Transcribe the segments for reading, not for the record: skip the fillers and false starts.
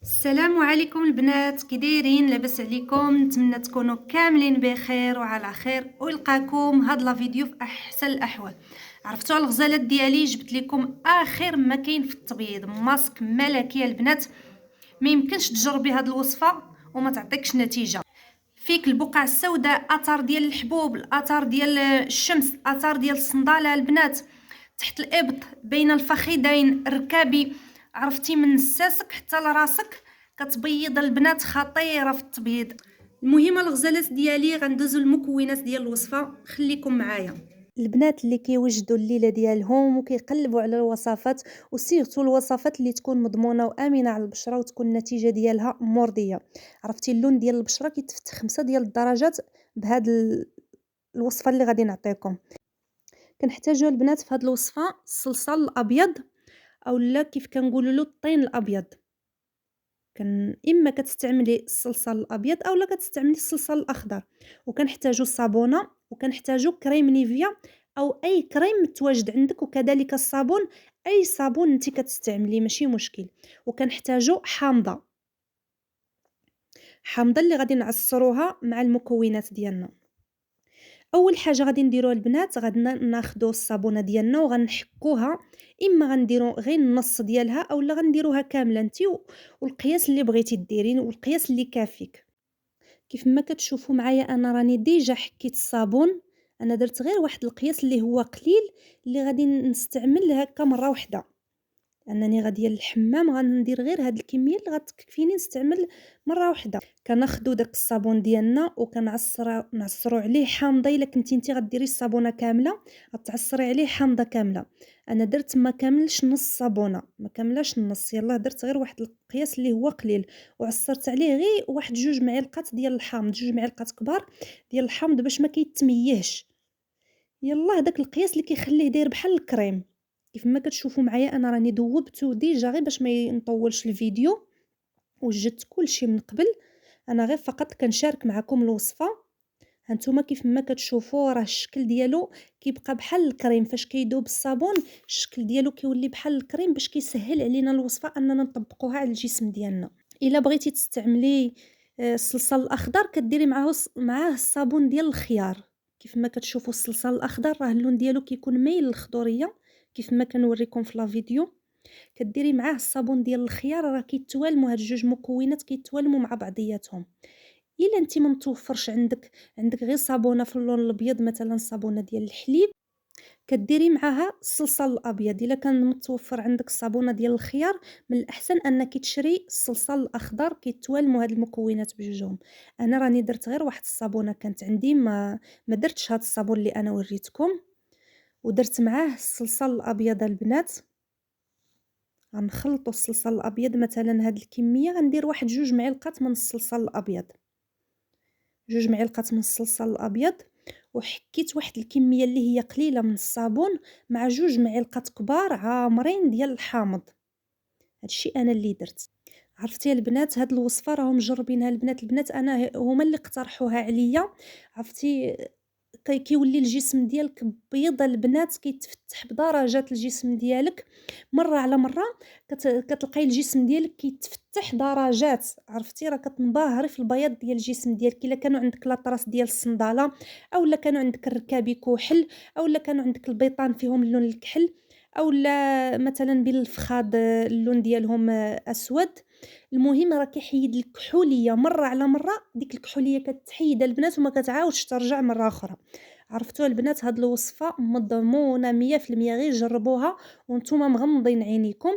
السلام عليكم البنات، كي دايرين؟ لاباس عليكم؟ نتمنى تكونوا كاملين بخير وعلى خير، ونلقاكم هاد لا فيديو في احسن الاحوال. عرفتوا على الغزالات ديالي؟ جبت لكم اخر ما كاين في التبييض، ماسك ملكي البنات. ما يمكنش تجربي هاد الوصفه وما تعطيكش نتيجه. فيك البقع السوداء، اثار ديال الحبوب، الاثار ديال الشمس، اثار ديال الصنداله البنات، تحت الابط، بين الفخذين، ركابي. عرفتي من الساسك حتى لراسك كتبيض البنات، خطيره في التبييض. المهم الغزالات ديالي غندوزو المكونات ديال الوصفه، خليكم معايا. البنات اللي كيوجدوا الليله ديالهم وكيقلبوا على الوصفات، وسيرتو الوصفات اللي تكون مضمونه وامنه على البشره وتكون النتيجه ديالها مرضيه. عرفتي اللون ديال البشره كيتفتح 5 ديال الدرجات بهاد الوصفه اللي غادي نعطيكم. كنحتاجوا البنات في هاد الوصفه الصلصال الابيض، اولا كيف كنقولوا له الطين الابيض. اما كتستعملي الصلصال الابيض اولا كتستعملي الصلصال الاخضر. وكنحتاجوا الصابونه، وكنحتاجوا كريم نيفيا او اي كريم متواجد عندك، وكذلك الصابون، اي صابون انت كتستعملي ماشي مشكل. وكنحتاجوا حامضه اللي غادي نعصروها مع المكونات ديالنا. اول حاجه غادي نديروها البنات، غادي ناخذوا الصابونه ديالنا وغنحكوها. اما غنديروا غير النص ديالها اولا غنديروها كامله انت والقياس اللي بغيتي ديرين والقياس اللي كافيك. كيف ما كتشوفوا معايا انا راني ديجا حكيت الصابون. انا درت غير واحد القياس اللي هو قليل، اللي غادي نستعمل هكا مره واحده، انني غاديه للحمام غندير غير هاد الكميه اللي غتكفيني نستعمل مره واحده. كناخذوا داك الصابون ديالنا نعصروا عليه حامضه. الا كنتي انت غديري الصابونه كامله غتعصري عليه حامضه كامله. انا درت ما كاملش نص صابونه، ما كاملاش النص، يلا درت غير واحد القياس اللي هو قليل، وعصرت عليه غير واحد 2 معالق ديال الحامض، 2 معالق كبار ديال الحامض باش ما كيتميهش. يلا هداك القياس اللي كيخليه داير بحال الكريم. كيف ما كتشوفوا معايا انا راني دوبته ديجا غير باش ما نطولش الفيديو، وجدت كلشي من قبل. انا غير فقط كنشارك معكم الوصفه. هانتوما كيف ما كتشوفوا راه الشكل ديالو كيبقى بحال الكريم، فاش كيذوب الصابون الشكل ديالو كيولي بحال الكريم، باش كيسهل علينا الوصفه اننا نطبقوها على الجسم ديالنا. الا بغيتي تستعملي الصلصال الاخضر كديري معاه الصابون ديال الخيار. كيف ما كتشوفوا الصلصال الاخضر راه اللون ديالو كيكون مايل للخضوريه، كيف ما كنوريكم في لا فيديو. كديري معاه الصابون ديال الخيار، راه كيتوالموا هاد الجوج مكونات كيتوالموا مع بعضياتهم. الا انت ما متوفرش عندك غير صابونه في اللون الابيض، مثلا صابونه ديال الحليب، كديري معاها الصلصال الابيض. الا كان متوفر عندك الصابونه ديال الخيار، من الاحسن انك تشري الصلصال الاخضر، كيتوالموا هاد المكونات بجوجهم. انا راني درت غير واحد الصابونه كانت عندي، ما درتش هاد الصابون اللي انا وريتكم، ودرت معاه الصلصال الابيض البنات. غنخلطوا الصلصال الابيض، مثلا هاد الكميه غندير واحد 2 معالق من الصلصال الابيض، 2 معالق من الصلصال الابيض. وحكيت واحد الكميه اللي هي قليله من الصابون مع 2 معالق كبار عامرين ديال الحامض. هادشي انا اللي درت. عرفتي البنات هاد الوصفه راهم مجربينها البنات انا هما اللي اقترحوها عليا. عرفتي كيولي الجسم ديالك بيض البنات، كيتفتح بدرجات الجسم ديالك مره على مره. كتلقاي الجسم ديالك كيتفتح درجات. عرفتي راه كتنبهري في البياض ديال الجسم ديالك. الا كانوا عندك لاطراس ديال الصنداله، اولا كانوا عندك الركابي كحل، اولا كانوا عندك البيطان فيهم اللون الكحل، اولا مثلا بالفخاد اللون ديالهم اسود. المهم راه كيحيد الكحوليه مره على مره، ديك الكحوليه كتحيد البنات وما كتعاودش ترجع مره اخرى. عرفتوا البنات هاد الوصفه مضمونه 100%، غير جربوها وانتم مغمضين عينيكم.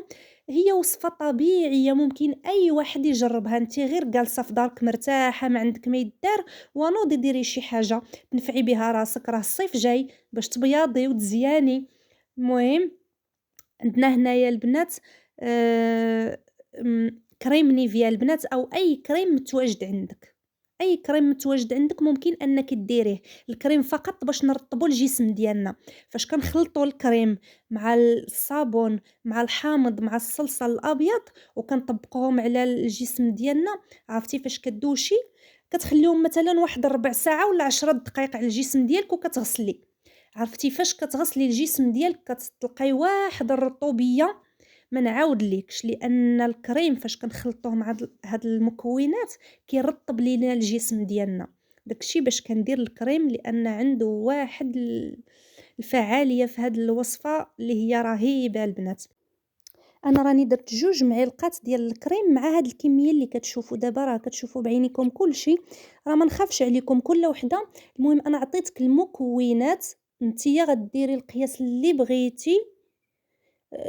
هي وصفه طبيعيه ممكن اي واحد يجربها. انت غير جالسه في دارك مرتاحه ما عندك ما يدار، ونوضي ديري شي حاجه تنفعي بها راسك، راه الصيف جاي باش تبياضي وتزياني. المهم عندنا هنايا البنات آه كريم نيفيا البنات، او اي كريم متواجد عندك. اي كريم متواجد عندك ممكن انك ديريه. الكريم فقط باش نرطبوا الجسم ديالنا. فاش كنخلطوا الكريم مع الصابون مع الحامض مع الصلصه الابيض وكنطبقوهم على الجسم ديالنا، عرفتي فاش كدوشي كتخليهم مثلا واحد ربع ساعه ولا 10 دقائق على الجسم ديالك وكتغسلي. عرفتي فاش كتغسلي الجسم ديالك كتلقاي واحد الرطوبيه ما نعاود ليكش، لأن الكريم فاش كنخلطوه مع هاد المكونات كيرطب لينا الجسم ديالنا. داك الشي باش كندير الكريم لأن عنده واحد الفعالية في هاد الوصفة اللي هي رهيبة البنات. أنا راني درت 2 معالق ديال الكريم مع هاد الكمية اللي كتشوفوا دابا، راه كتشوفوا بعينيكم كلشي، راه ما نخافش عليكم كل وحدة. المهم أنا عطيتك المكونات، نتيا غديري القياس اللي بغيتي.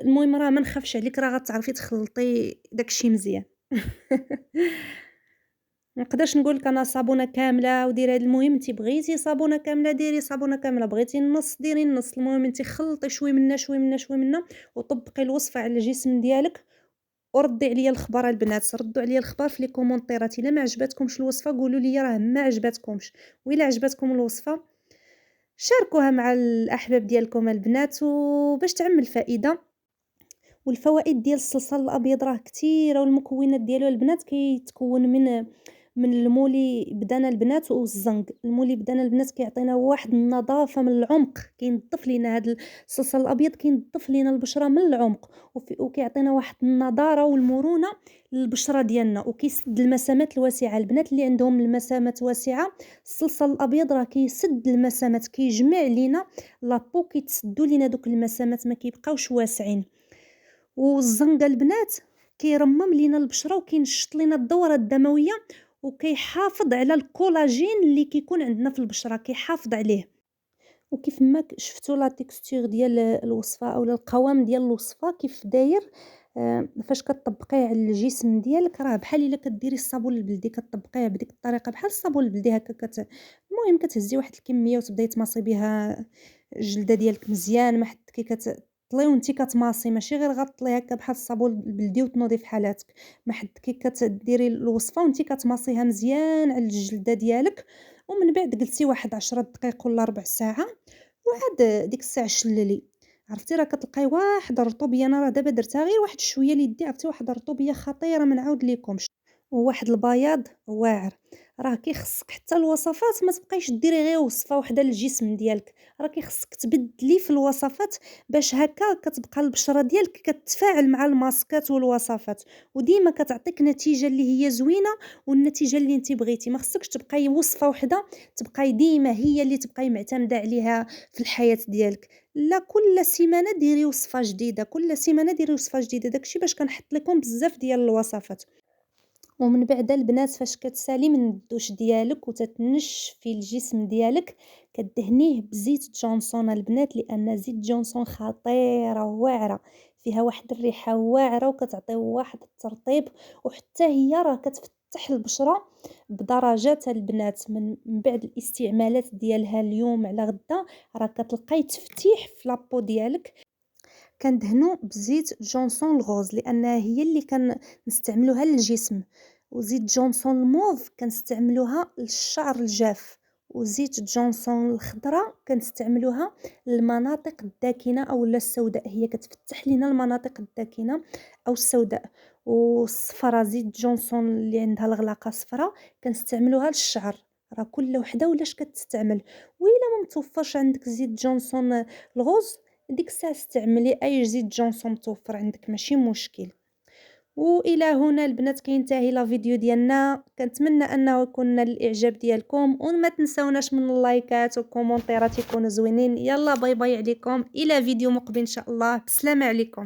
المهم راه ما نخافش عليك، راه غتعرفي تخلطي داكشي مزيان. ما نقدرش نقول لك أنا صابونة كاملة وديري هاد، المهم أنتِ بغيتي صابونة كاملة ديري صابونة كاملة، بغيتي النص ديري النص، المهم أنتِ خلطي شوي منا شوي منا شوي منا، وطبقي الوصفة على الجسم ديالك. وردي عليا الخبر البنات، ردوا عليا الخبر في لي كومونطيرات، الا ما عجبتكمش الوصفه قولوا لي راه ما عجبتكمش، وإلا عجبتكم الوصفه شاركوها مع الاحباب ديالكم البنات وباش تعمل فائده. والفوائد ديال الصلصال الابيض راه كثيره، والمكونات ديالو البنات كيتكون من المولي بدانا البنات والزنق. المولي بدانا البنات كيعطينا واحد النظافه من العمق، كينظف لينا هذا الصلصال الابيض، كينظف لينا البشره من العمق، وكيعطينا واحد النضاره والمرونه للبشره ديالنا، وكيسد المسامات الواسعه. البنات اللي عندهم المسامات واسعه، الصلصال الابيض راه كيسد المسامات، كيجمع لينا لابو، كيتسدوا لينا دوك المسامات ما كيبقاوش واسعين. والزنقة البنات كيرمم لينا البشرة وكينشط لينا الدورة الدموية، وكيحافظ على الكولاجين اللي كيكون عندنا في البشرة، كيحافظ عليه. وكيف ما شفتوا لا تيكستور ديال الوصفة او القوام ديال الوصفة كيف داير. فاش كطبقيه على الجسم ديالك راه بحال الا كديري الصابون البلدي، كطبقيه بديك الطريقه بحال الصابون البلدي هكا المهم كتهزي واحد الكميه وتبداي تماصي بها الجلده ديالك مزيان، ما حد كي كتطلي وانت كتماصي، ماشي غير غطلي هكا بحال الصابون البلدي وتنوضي في حالاتك. ما حد كي كتديري الوصفه وانت كتماصيها مزيان على الجلده ديالك، ومن بعد جلسي واحد 10 دقائق ولا ربع ساعه، وعاد ديك الساعه شللي. عرفتي راه كتلقاي واحد الرطوبيه، انا راه دابا درتها غير واحد شويه ليدي، عرفتي واحد الرطوبيه خطيره ما نعاود ليكمش، وواحد البياض واعر. راه كيخصك حتى الوصفات ما تبقايش ديري غير وصفه وحده للجسم ديالك، راه كيخصك تبدلي في الوصفات باش هكا كتبقى البشره ديالك كتتفاعل مع الماسكات والوصفات، وديما كتعطيك نتيجه اللي هي زوينه والنتيجه اللي انت بغيتي. ما خصكش تبقاي وصفه وحده تبقاي ديما هي اللي تبقاي معتمده عليها في الحياه ديالك. لا، كل سيمانه ديري وصفه جديده، كل سيمانه ديري وصفه جديده، داكشي باش كنحط لكم بزاف ديال الوصفات. ومن بعد البنات فاش كتسالي من الدوش ديالك وتتنشفي الجسم ديالك، كدهنيه بزيت جونسون البنات، لان زيت جونسون خطيره واعره، فيها واحد الريحه واعره وكتعطي واحد الترطيب، وحتى هي راه كتفتح البشره بدرجات البنات. من بعد الاستعمالات ديالها اليوم على غدا راه كتلقاي تفتيح في لابو ديالك. كندهنوا بزيت جونسون الغوز لانها هي اللي كنستعملوها للجسم، وزيت جونسون الموف كنستعملوها للشعر الجاف، وزيت جونسون الخضراء كنستعملوها للمناطق الداكنه او السوداء، هي كتفتح لنا المناطق الداكنه او السوداء. والصفرة زيت جونسون اللي عندها الغلاقه صفراء كنستعملوها للشعر. راه كل وحده ولاش كتستعمل. وإلا ما متوفرش عندك زيت جونسون الغوز، ديك الساعة استعملي أي زيت جونسون متوفر عندك ماشي مشكل. والى هنا البنات كينتهي لا فيديو ديالنا، كنتمنى انه يكون نال الاعجاب ديالكم، وما تنساوناش من اللايكات والكومونتيرات يكونوا زوينين. يلا باي باي عليكم، الى فيديو مقبل ان شاء الله، بسلامة عليكم.